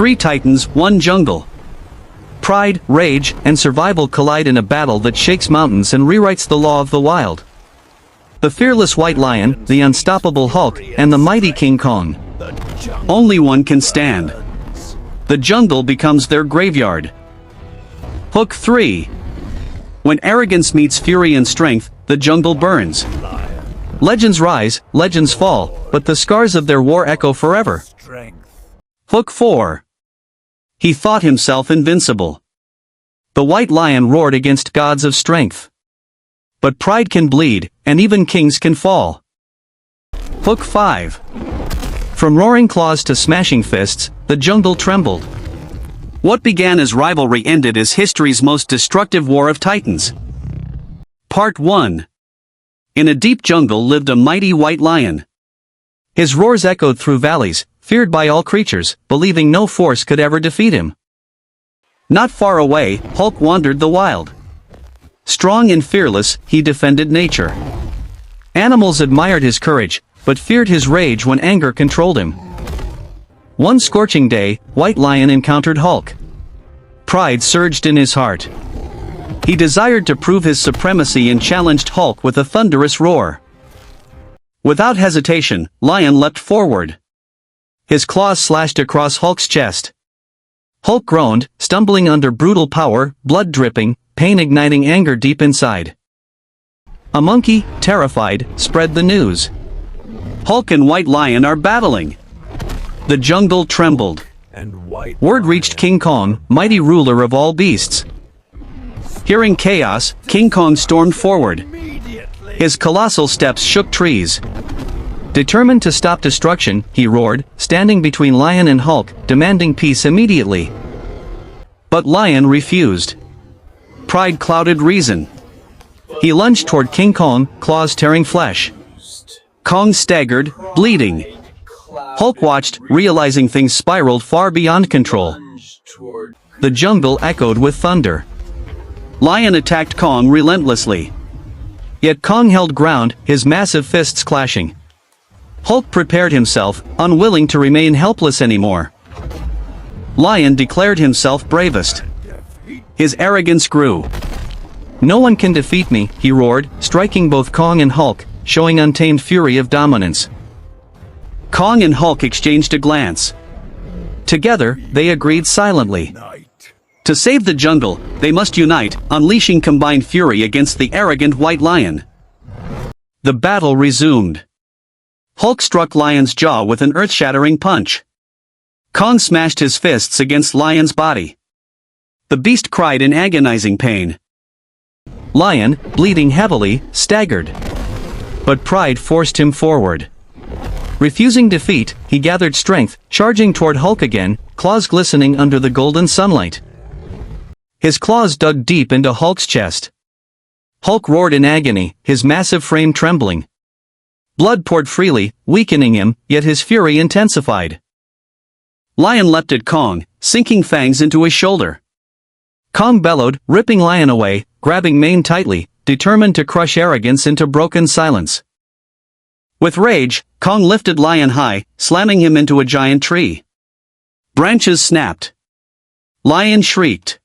Three titans, one jungle. Pride, rage, and survival collide in a battle that shakes mountains and rewrites the law of the wild. The fearless white lion, the unstoppable Hulk, and the mighty King Kong. Only one can stand. The jungle becomes their graveyard. Hook 3. When arrogance meets fury and strength, the jungle burns. Legends rise, legends fall, but the scars of their war echo forever. Hook 4. He thought himself invincible. The white lion roared against gods of strength. But pride can bleed, and even kings can fall. Hook 5. From roaring claws to smashing fists, the jungle trembled. What began as rivalry ended as history's most destructive war of titans. Part 1. In a deep jungle lived a mighty white lion. His roars echoed through valleys, feared by all creatures, believing no force could ever defeat him. Not far away, Hulk wandered the wild. Strong and fearless, he defended nature. Animals admired his courage, but feared his rage when anger controlled him. One scorching day, White Lion encountered Hulk. Pride surged in his heart. He desired to prove his supremacy and challenged Hulk with a thunderous roar. Without hesitation, Lion leapt forward. His claws slashed across Hulk's chest. Hulk groaned, stumbling under brutal power, blood dripping, pain igniting anger deep inside. A monkey, terrified, spread the news. Hulk and White Lion are battling. The jungle trembled. Word reached King Kong, mighty ruler of all beasts. Hearing chaos, King Kong stormed forward. His colossal steps shook trees. Determined to stop destruction, he roared, standing between Lion and Hulk, demanding peace immediately. But Lion refused. Pride clouded reason. He lunged toward King Kong, claws tearing flesh. Kong staggered, bleeding. Hulk watched, realizing things spiraled far beyond control. The jungle echoed with thunder. Lion attacked Kong relentlessly. Yet Kong held ground, his massive fists clashing. Hulk prepared himself, unwilling to remain helpless anymore. Lion declared himself bravest. His arrogance grew. "No one can defeat me," he roared, striking both Kong and Hulk, showing untamed fury of dominance. Kong and Hulk exchanged a glance. Together, they agreed silently. To save the jungle, they must unite, unleashing combined fury against the arrogant White Lion. The battle resumed. Hulk struck Lion's jaw with an earth-shattering punch. Kong smashed his fists against Lion's body. The beast cried in agonizing pain. Lion, bleeding heavily, staggered. But pride forced him forward. Refusing defeat, he gathered strength, charging toward Hulk again, claws glistening under the golden sunlight. His claws dug deep into Hulk's chest. Hulk roared in agony, his massive frame trembling. Blood poured freely, weakening him, yet his fury intensified. Lion leapt at Kong, sinking fangs into his shoulder. Kong bellowed, ripping Lion away, grabbing mane tightly, determined to crush arrogance into broken silence. With rage, Kong lifted Lion high, slamming him into a giant tree. Branches snapped. Lion shrieked.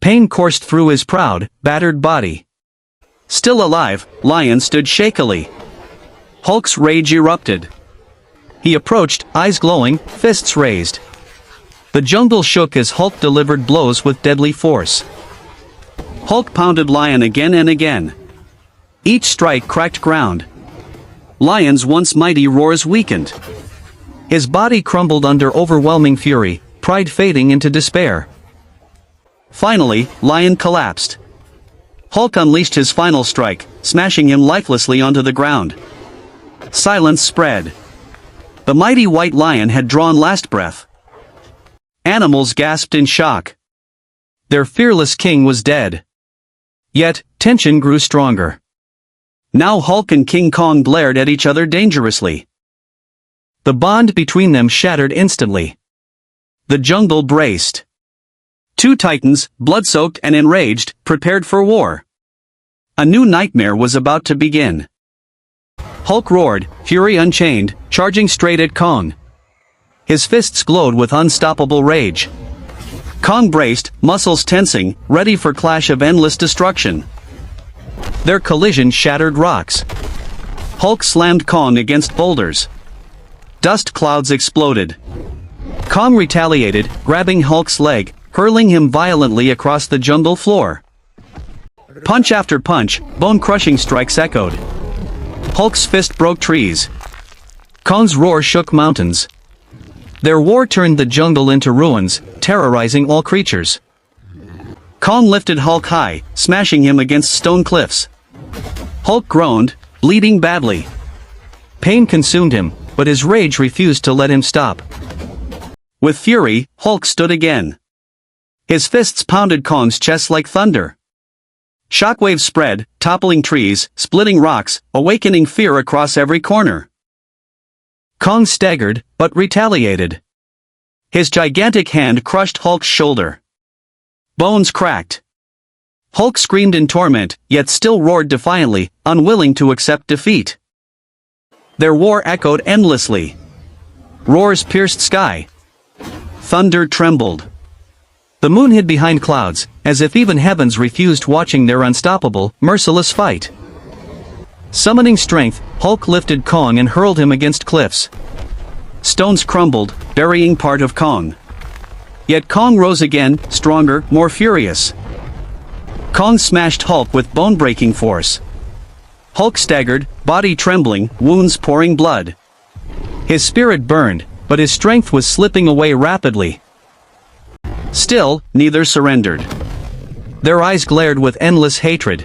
Pain coursed through his proud, battered body. Still alive, Lion stood shakily. Hulk's rage erupted. He approached, eyes glowing, fists raised. The jungle shook as Hulk delivered blows with deadly force. Hulk pounded Lion again and again. Each strike cracked ground. Lion's once mighty roars weakened. His body crumbled under overwhelming fury, pride fading into despair. Finally, Lion collapsed. Hulk unleashed his final strike, smashing him lifelessly onto the ground. Silence spread. The mighty White Lion had drawn last breath. Animals gasped in shock. Their fearless king was dead. Yet, tension grew stronger. Now Hulk and King Kong glared at each other dangerously. The bond between them shattered instantly. The jungle braced. Two titans, blood-soaked and enraged, prepared for war. A new nightmare was about to begin. Hulk roared, fury unchained, charging straight at Kong. His fists glowed with unstoppable rage. Kong braced, muscles tensing, ready for clash of endless destruction. Their collision shattered rocks. Hulk slammed Kong against boulders. Dust clouds exploded. Kong retaliated, grabbing Hulk's leg, hurling him violently across the jungle floor. Punch after punch, bone-crushing strikes echoed. Hulk's fist broke trees. Kong's roar shook mountains. Their war turned the jungle into ruins, terrorizing all creatures. Kong lifted Hulk high, smashing him against stone cliffs. Hulk groaned, bleeding badly. Pain consumed him, but his rage refused to let him stop. With fury, Hulk stood again. His fists pounded Kong's chest like thunder. Shockwaves spread, toppling trees, splitting rocks, awakening fear across every corner. Kong staggered, but retaliated. His gigantic hand crushed Hulk's shoulder. Bones cracked. Hulk screamed in torment, yet still roared defiantly, unwilling to accept defeat. Their war echoed endlessly. Roars pierced sky. Thunder trembled. The moon hid behind clouds, as if even heavens refused watching their unstoppable, merciless fight. Summoning strength, Hulk lifted Kong and hurled him against cliffs. Stones crumbled, burying part of Kong. Yet Kong rose again, stronger, more furious. Kong smashed Hulk with bone-breaking force. Hulk staggered, body trembling, wounds pouring blood. His spirit burned, but his strength was slipping away rapidly. Still, neither surrendered. Their eyes glared with endless hatred.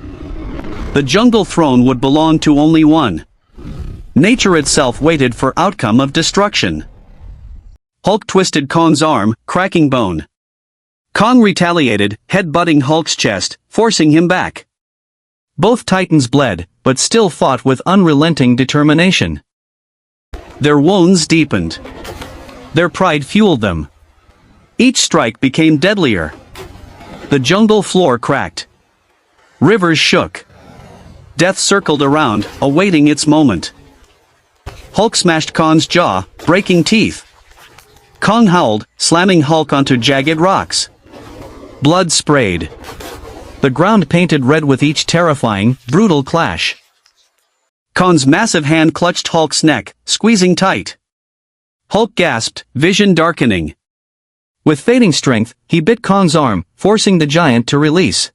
The jungle throne would belong to only one. Nature itself waited for outcome of destruction. Hulk twisted Kong's arm, cracking bone. Kong retaliated, head-butting Hulk's chest, forcing him back. Both titans bled, but still fought with unrelenting determination. Their wounds deepened. Their pride fueled them. Each strike became deadlier. The jungle floor cracked. Rivers shook. Death circled around, awaiting its moment. Hulk smashed Kong's jaw, breaking teeth. Kong howled, slamming Hulk onto jagged rocks. Blood sprayed. The ground painted red with each terrifying, brutal clash. Kong's massive hand clutched Hulk's neck, squeezing tight. Hulk gasped, vision darkening. With fading strength, he bit Kong's arm, forcing the giant to release.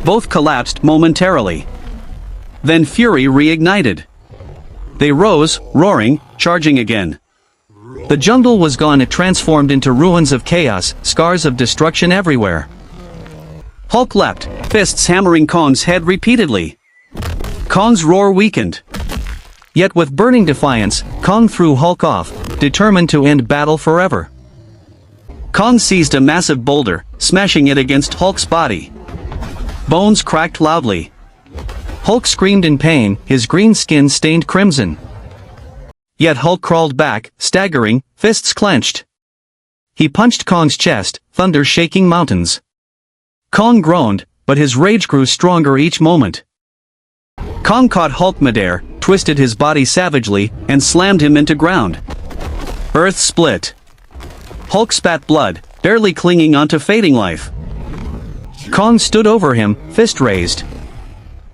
Both collapsed momentarily. Then fury reignited. They rose, roaring, charging again. The jungle was gone, it transformed into ruins of chaos, scars of destruction everywhere. Hulk leapt, fists hammering Kong's head repeatedly. Kong's roar weakened. Yet with burning defiance, Kong threw Hulk off, determined to end battle forever. Kong seized a massive boulder, smashing it against Hulk's body. Bones cracked loudly. Hulk screamed in pain, his green skin stained crimson. Yet Hulk crawled back, staggering, fists clenched. He punched Kong's chest, thunder shaking mountains. Kong groaned, but his rage grew stronger each moment. Kong caught Hulk midair, twisted his body savagely, and slammed him into ground. Earth split. Hulk spat blood, barely clinging onto fading life. Kong stood over him, fist raised.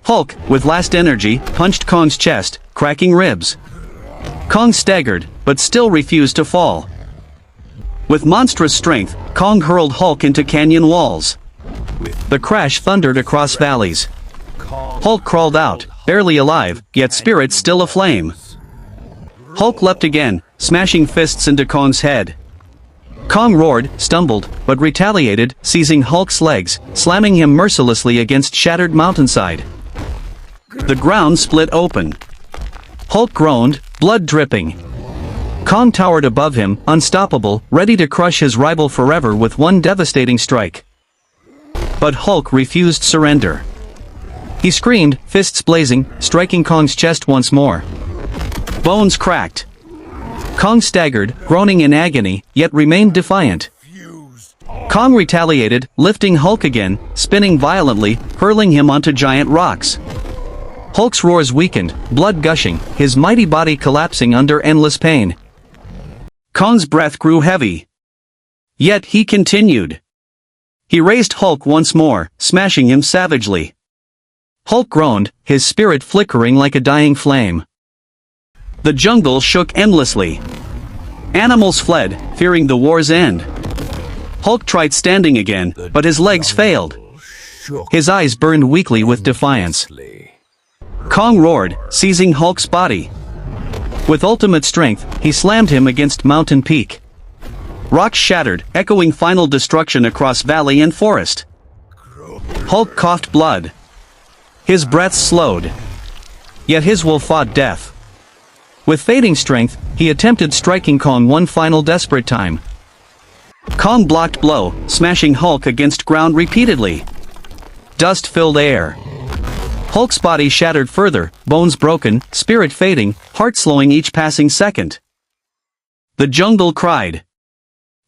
Hulk, with last energy, punched Kong's chest, cracking ribs. Kong staggered, but still refused to fall. With monstrous strength, Kong hurled Hulk into canyon walls. The crash thundered across valleys. Hulk crawled out, barely alive, yet spirit still aflame. Hulk leapt again, smashing fists into Kong's head. Kong roared, stumbled, but retaliated, seizing Hulk's legs, slamming him mercilessly against shattered mountainside. The ground split open. Hulk groaned, blood dripping. Kong towered above him, unstoppable, ready to crush his rival forever with one devastating strike. But Hulk refused surrender. He screamed, fists blazing, striking Kong's chest once more. Bones cracked. Kong staggered, groaning in agony, yet remained defiant. Kong retaliated, lifting Hulk again, spinning violently, hurling him onto giant rocks. Hulk's roars weakened, blood gushing, his mighty body collapsing under endless pain. Kong's breath grew heavy. Yet he continued. He raised Hulk once more, smashing him savagely. Hulk groaned, his spirit flickering like a dying flame. The jungle shook endlessly. Animals fled, fearing the war's end. Hulk tried standing again, but his legs failed. His eyes burned weakly with defiance. Kong roared, seizing Hulk's body. With ultimate strength, he slammed him against mountain peak. Rocks shattered, echoing final destruction across valley and forest. Hulk coughed blood. His breath slowed. Yet his will fought death. With fading strength, he attempted striking Kong one final desperate time. Kong blocked blow, smashing Hulk against ground repeatedly. Dust filled air. Hulk's body shattered further, bones broken, spirit fading, heart slowing each passing second. The jungle cried.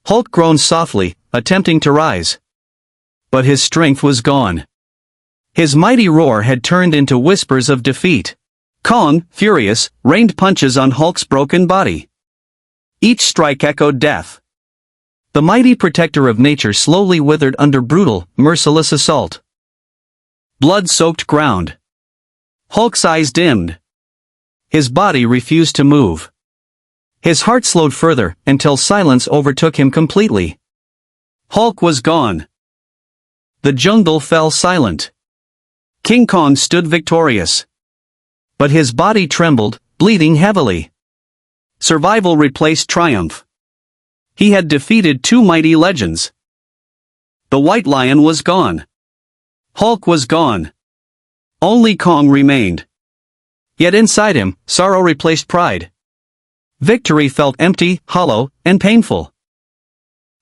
Hulk groaned softly, attempting to rise. But his strength was gone. His mighty roar had turned into whispers of defeat. Kong, furious, rained punches on Hulk's broken body. Each strike echoed death. The mighty protector of nature slowly withered under brutal, merciless assault. Blood-soaked ground. Hulk's eyes dimmed. His body refused to move. His heart slowed further, until silence overtook him completely. Hulk was gone. The jungle fell silent. King Kong stood victorious. But his body trembled, bleeding heavily. Survival replaced triumph. He had defeated two mighty legends. The White Lion was gone. Hulk was gone. Only Kong remained. Yet inside him, sorrow replaced pride. Victory felt empty, hollow, and painful.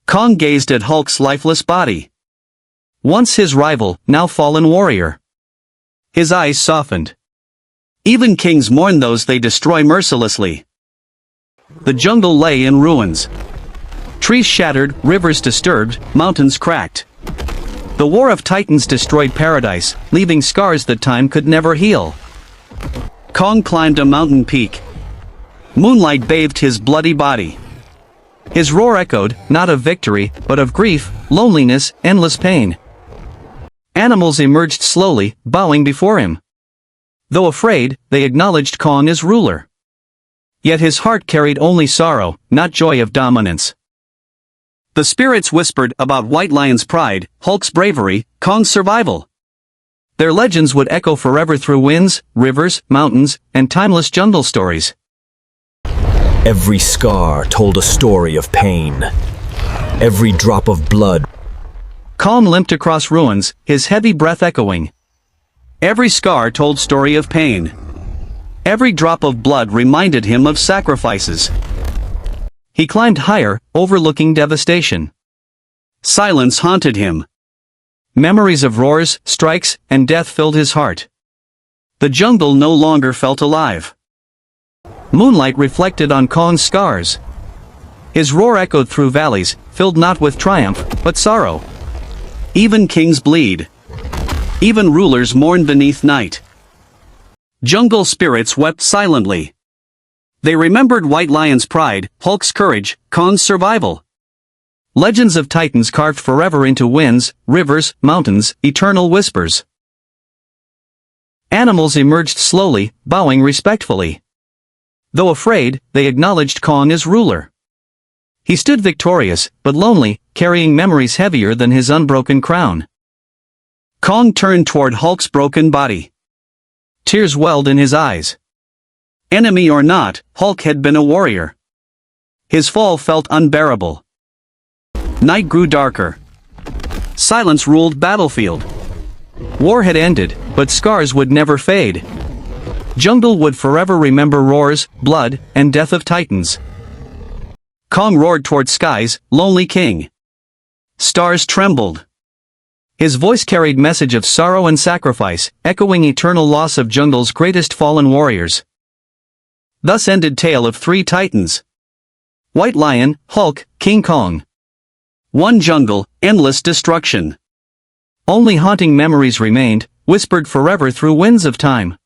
Kong gazed at Hulk's lifeless body. Once his rival, now fallen warrior. His eyes softened. Even kings mourn those they destroy mercilessly. The jungle lay in ruins. Trees shattered, rivers disturbed, mountains cracked. The War of Titans destroyed paradise, leaving scars that time could never heal. Kong climbed a mountain peak. Moonlight bathed his bloody body. His roar echoed, not of victory, but of grief, loneliness, endless pain. Animals emerged slowly, bowing before him. Though afraid, they acknowledged Kong as ruler. Yet his heart carried only sorrow, not joy of dominance. The spirits whispered about White Lion's pride, Hulk's bravery, Kong's survival. Their legends would echo forever through winds, rivers, mountains, and timeless jungle stories. Every scar told a story of pain. Every drop of blood. Kong limped across ruins, his heavy breath echoing. Every scar told story of pain. Every drop of blood reminded him of sacrifices. He climbed higher, overlooking devastation. Silence haunted him. Memories of roars, strikes, and death filled his heart. The jungle no longer felt alive. Moonlight reflected on Kong's scars. His roar echoed through valleys, filled not with triumph, but sorrow. Even kings bleed. Even rulers mourn beneath night. Jungle spirits wept silently. They remembered White Lion's pride, Hulk's courage, Kong's survival. Legends of titans carved forever into winds, rivers, mountains, eternal whispers. Animals emerged slowly, bowing respectfully. Though afraid, they acknowledged Kong as ruler. He stood victorious, but lonely, carrying memories heavier than his unbroken crown. Kong turned toward Hulk's broken body. Tears welled in his eyes. Enemy or not, Hulk had been a warrior. His fall felt unbearable. Night grew darker. Silence ruled battlefield. War had ended, but scars would never fade. Jungle would forever remember roars, blood, and death of titans. Kong roared toward skies, lonely king. Stars trembled. His voice carried message of sorrow and sacrifice, echoing eternal loss of jungle's greatest fallen warriors. Thus ended tale of three titans. White Lion, Hulk, King Kong. One jungle, endless destruction. Only haunting memories remained, whispered forever through winds of time.